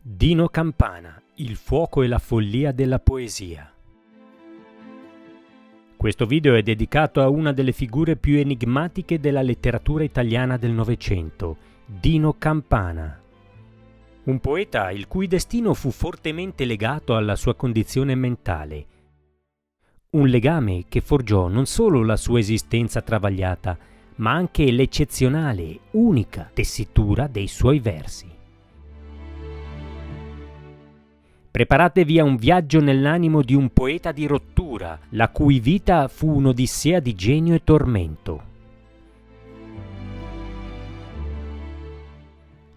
Dino Campana, il fuoco e la follia della poesia. Questo video è dedicato a una delle figure più enigmatiche della letteratura italiana del Novecento, Dino Campana. Un poeta il cui destino fu fortemente legato alla sua condizione mentale. Un legame che forgiò non solo la sua esistenza travagliata, ma anche l'eccezionale, unica tessitura dei suoi versi. Preparatevi a un viaggio nell'animo di un poeta di rottura, la cui vita fu un'odissea di genio e tormento.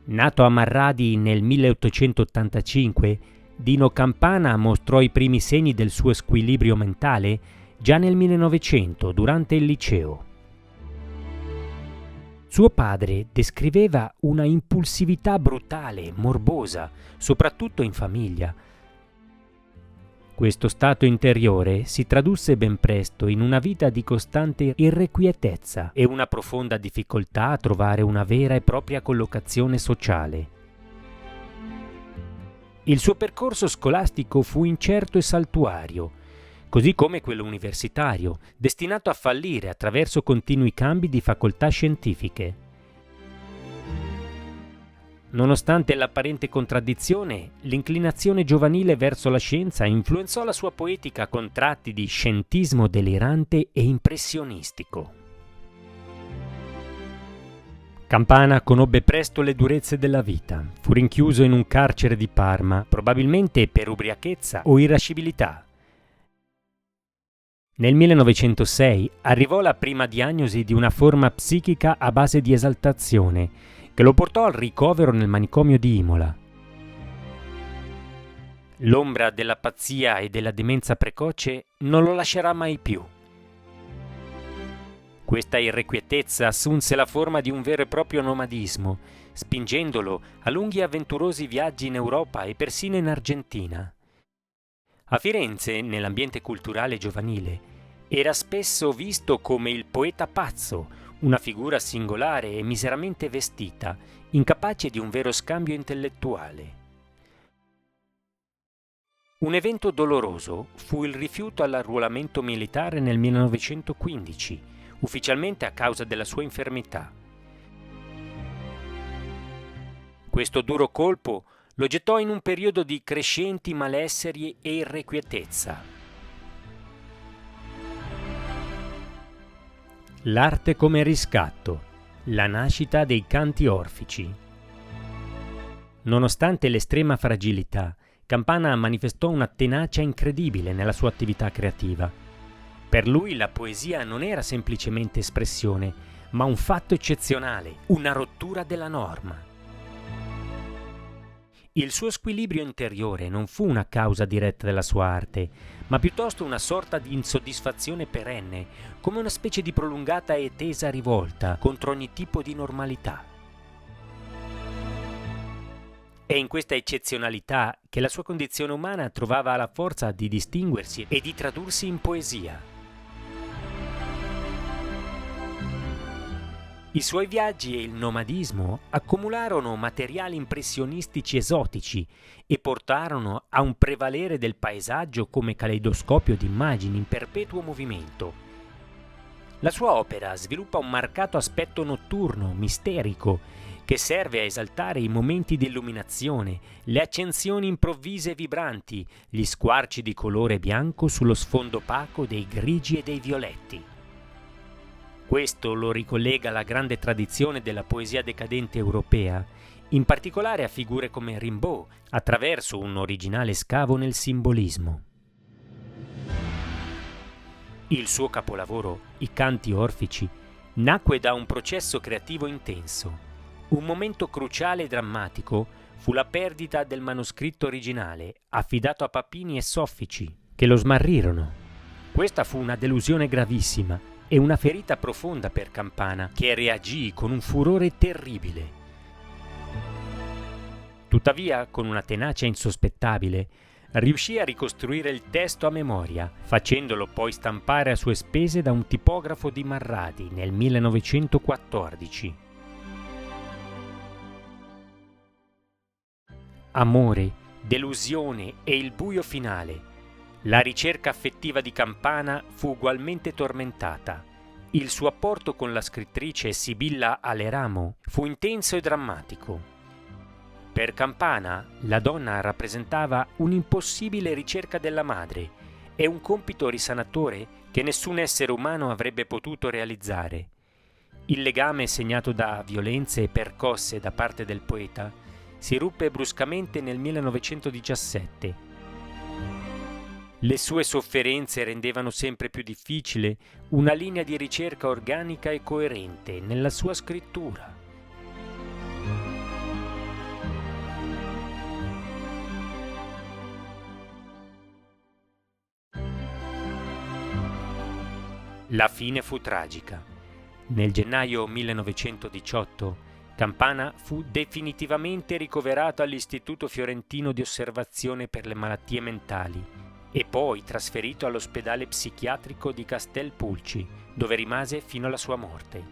Nato a Marradi nel 1885, Dino Campana mostrò i primi segni del suo squilibrio mentale già nel 1900, durante il liceo. Suo padre descriveva una impulsività brutale, morbosa, soprattutto in famiglia. Questo stato interiore si tradusse ben presto in una vita di costante irrequietezza e una profonda difficoltà a trovare una vera e propria collocazione sociale. Il suo percorso scolastico fu incerto e saltuario, così come quello universitario, destinato a fallire attraverso continui cambi di facoltà scientifiche. Nonostante l'apparente contraddizione, l'inclinazione giovanile verso la scienza influenzò la sua poetica con tratti di scientismo delirante e impressionistico. Campana conobbe presto le durezze della vita. Fu rinchiuso in un carcere di Parma, probabilmente per ubriachezza o irascibilità. Nel 1906 arrivò la prima diagnosi di una forma psichica a base di esaltazione, che lo portò al ricovero nel manicomio di Imola. L'ombra della pazzia e della demenza precoce non lo lascerà mai più. Questa irrequietezza assunse la forma di un vero e proprio nomadismo, spingendolo a lunghi e avventurosi viaggi in Europa e persino in Argentina. A Firenze, nell'ambiente culturale giovanile, era spesso visto come il poeta pazzo, una figura singolare e miseramente vestita, incapace di un vero scambio intellettuale. Un evento doloroso fu il rifiuto all'arruolamento militare nel 1915, ufficialmente a causa della sua infermità. Questo duro colpo lo gettò in un periodo di crescenti malesseri e irrequietezza. L'arte come riscatto, la nascita dei canti orfici. Nonostante l'estrema fragilità, Campana manifestò una tenacia incredibile nella sua attività creativa. Per lui la poesia non era semplicemente espressione, ma un fatto eccezionale, una rottura della norma. Il suo squilibrio interiore non fu una causa diretta della sua arte, ma piuttosto una sorta di insoddisfazione perenne, come una specie di prolungata e tesa rivolta contro ogni tipo di normalità. È in questa eccezionalità che la sua condizione umana trovava la forza di distinguersi e di tradursi in poesia. I suoi viaggi e il nomadismo accumularono materiali impressionistici esotici e portarono a un prevalere del paesaggio come caleidoscopio di immagini in perpetuo movimento. La sua opera sviluppa un marcato aspetto notturno, misterico, che serve a esaltare i momenti di illuminazione, le accensioni improvvise e vibranti, gli squarci di colore bianco sullo sfondo opaco dei grigi e dei violetti. Questo lo ricollega alla grande tradizione della poesia decadente europea, in particolare a figure come Rimbaud, attraverso un originale scavo nel simbolismo. Il suo capolavoro, I Canti Orfici, nacque da un processo creativo intenso. Un momento cruciale e drammatico fu la perdita del manoscritto originale, affidato a Papini e Soffici, che lo smarrirono. Questa fu una delusione gravissima e una ferita profonda per Campana, che reagì con un furore terribile. Tuttavia, con una tenacia insospettabile, riuscì a ricostruire il testo a memoria, facendolo poi stampare a sue spese da un tipografo di Marradi nel 1914. amore, delusione e il buio finale. La ricerca affettiva di Campana fu ugualmente tormentata. Il suo apporto con la scrittrice Sibilla Aleramo fu intenso e drammatico. Per Campana, la donna rappresentava un'impossibile ricerca della madre e un compito risanatore che nessun essere umano avrebbe potuto realizzare. Il legame segnato da violenze e percosse da parte del poeta si ruppe bruscamente nel 1917. Le sue sofferenze rendevano sempre più difficile una linea di ricerca organica e coerente nella sua scrittura. La fine fu tragica. Nel gennaio 1918 Campana fu definitivamente ricoverato all'Istituto Fiorentino di Osservazione per le Malattie Mentali e poi trasferito all'ospedale psichiatrico di Castel Pulci, dove rimase fino alla sua morte.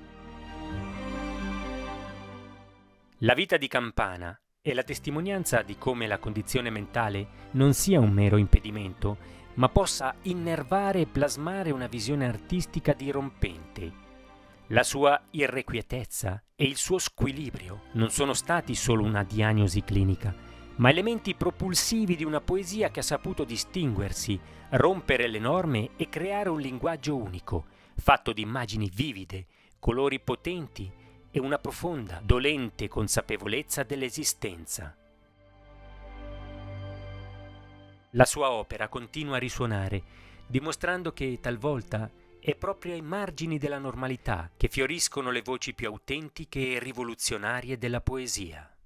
La vita di Campana è la testimonianza di come la condizione mentale non sia un mero impedimento, ma possa innervare e plasmare una visione artistica dirompente. La sua irrequietezza e il suo squilibrio non sono stati solo una diagnosi clinica, ma elementi propulsivi di una poesia che ha saputo distinguersi, rompere le norme e creare un linguaggio unico, fatto di immagini vivide, colori potenti e una profonda, dolente consapevolezza dell'esistenza. La sua opera continua a risuonare, dimostrando che talvolta è proprio ai margini della normalità che fioriscono le voci più autentiche e rivoluzionarie della poesia.